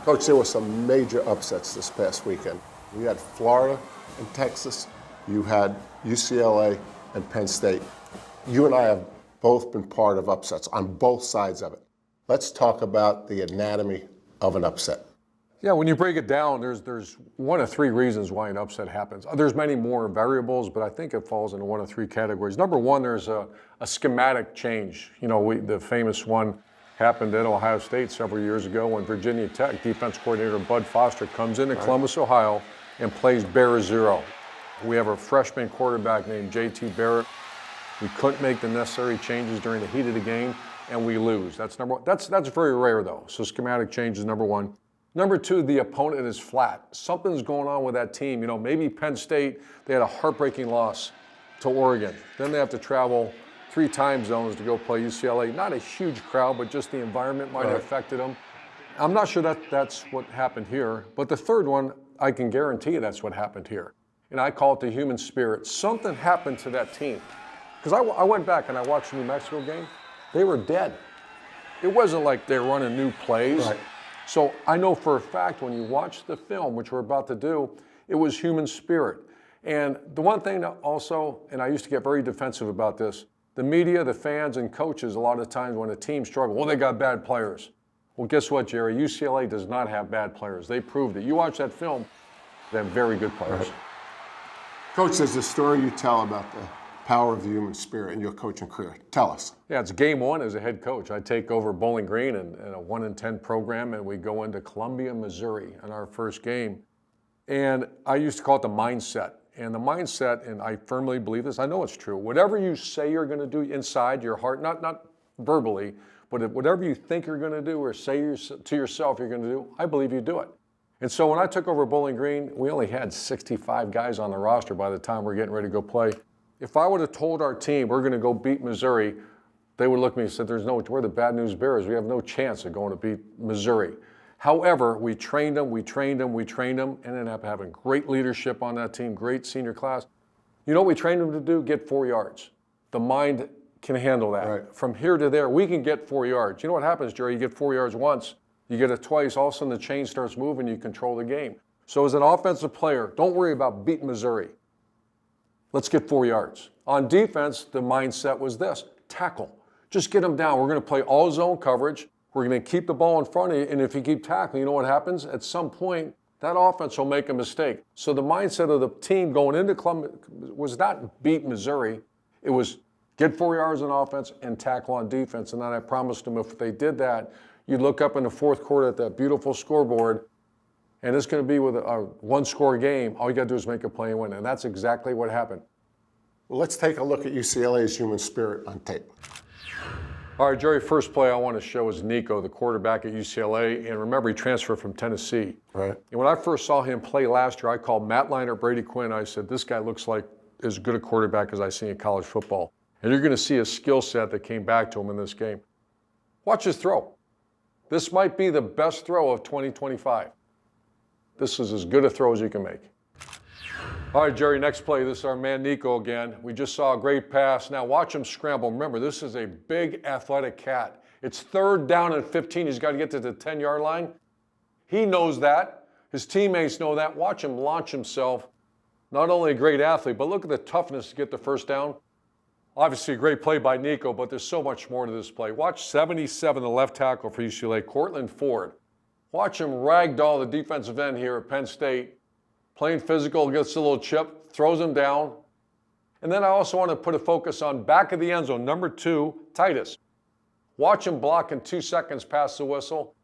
Coach, there were some major upsets this past weekend. You had Florida and Texas. You had UCLA and Penn State. You and I have both been part of upsets on both sides of it. Let's talk about the anatomy of an upset. Yeah, when you break it down, there's one of three reasons why an upset happens. There's many more variables, but I think it falls into one of three categories. Number one, there's a schematic change. You know, the famous one happened at Ohio State several years ago when Virginia Tech defense coordinator Bud Foster comes into Columbus, Ohio, and plays Bear Zero. We have a freshman quarterback named J.T. Barrett. We couldn't make the necessary changes during the heat of the game, and we lose. That's number one. That's very rare, though. So schematic change is number one. Number two, the opponent is flat. Something's going on with that team. You know, maybe Penn State, they had a heartbreaking loss to Oregon. Then they have to travel 3 time zones to go play UCLA. Not a huge crowd, but just the environment might have affected them. I'm not sure that's what happened here. But the third one, I can guarantee you that's what happened here. And I call it the human spirit. Something happened to that team. Because I went back and I watched the New Mexico game. They were dead. It wasn't like they were running new plays. Right. So I know for a fact when you watch the film, which we're about to do, it was human spirit. And the one thing that also, and I used to get very defensive about this, the media, the fans, and coaches, a lot of times when a team struggles, well, they got bad players. Well, guess what, Jerry? UCLA does not have bad players. They proved it. You watch that film, they have very good players. Right. Coach, there's a story you tell about the power of the human spirit in your coaching career. Tell us. Yeah, it's game one as a head coach. I take over Bowling Green in a 1-10 program, and we go into Columbia, Missouri in our first game. And I used to call it the mindset. And the mindset, and I firmly believe this, I know it's true, whatever you say you're going to do inside your heart, not verbally, but whatever you think you're going to do or say to yourself you're going to do, I believe you do it. And so when I took over Bowling Green, we only had 65 guys on the roster by the time we're getting ready to go play. If I would have told our team we're going to go beat Missouri, they would look at me and said, we're the bad news bears. We have no chance of going to beat Missouri. However, we trained them, and ended up having great leadership on that team, great senior class. You know what we trained them to do? Get 4 yards. The mind can handle that. Right. From here to there, we can get 4 yards. You know what happens, Jerry? You get 4 yards once, you get it twice, all of a sudden the chain starts moving, you control the game. So as an offensive player, don't worry about beating Missouri. Let's get 4 yards. On defense, the mindset was this: tackle. Just get them down. We're going to play all zone coverage. We're going to keep the ball in front of you, and if you keep tackling, you know what happens? At some point, that offense will make a mistake. So the mindset of the team going into Columbia was not beat Missouri. It was get 4 yards on offense and tackle on defense. And then I promised them if they did that, you'd look up in the fourth quarter at that beautiful scoreboard, and it's going to be with a one-score game. All you got to do is make a play and win. And that's exactly what happened. Well, let's take a look at UCLA's human spirit on tape. All right, Jerry, first play I want to show is Nico, the quarterback at UCLA. And remember, he transferred from Tennessee. Right. And when I first saw him play last year, I called Matt Leinart, Brady Quinn. I said, this guy looks like as good a quarterback as I see in college football. And you're going to see a skill set that came back to him in this game. Watch his throw. This might be the best throw of 2025. This is as good a throw as you can make. All right, Jerry, next play. This is our man Nico again. We just saw a great pass. Now watch him scramble. Remember, this is a big athletic cat. It's 3rd down and 15. He's got to get to the 10-yard line. He knows that. His teammates know that. Watch him launch himself. Not only a great athlete, but look at the toughness to get the first down. Obviously a great play by Nico, but there's so much more to this play. Watch 77, the left tackle for UCLA, Cortland Ford. Watch him ragdoll the defensive end here at Penn State. Playing physical, gets a little chip, throws him down. And then I also want to put a focus on back of the end zone, number 2, Titus. Watch him block in 2 seconds past the whistle.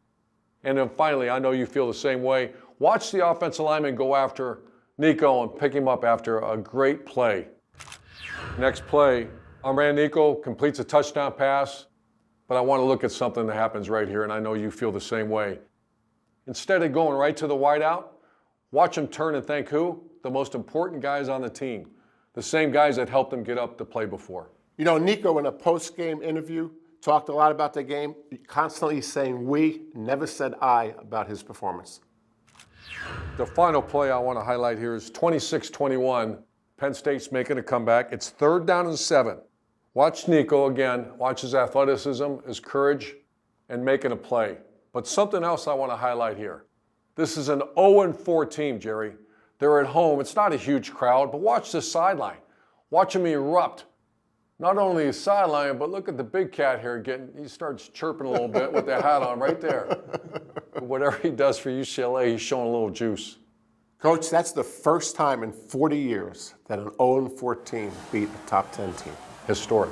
And then finally, I know you feel the same way, watch the offensive lineman go after Nico and pick him up after a great play. Next play, our man Nico completes a touchdown pass, but I want to look at something that happens right here, and I know you feel the same way. Instead of going right to the wideout, watch him turn and thank who? The most important guys on the team. The same guys that helped him get up to play before. You know, Nico, in a post-game interview, talked a lot about the game, constantly saying we, never said I about his performance. The final play I want to highlight here is 26-21. Penn State's making a comeback. It's 3rd down and 7. Watch Nico again. Watch his athleticism, his courage, and making a play. But something else I want to highlight here. This is an 0-4 team, Jerry. They're at home. It's not a huge crowd, but watch the sideline. Watch them erupt. Not only the sideline, but look at the big cat here he starts chirping a little bit with the hat on right there. Whatever he does for UCLA, he's showing a little juice. Coach, that's the first time in 40 years that an 0-4 team beat a top 10 team. Historic.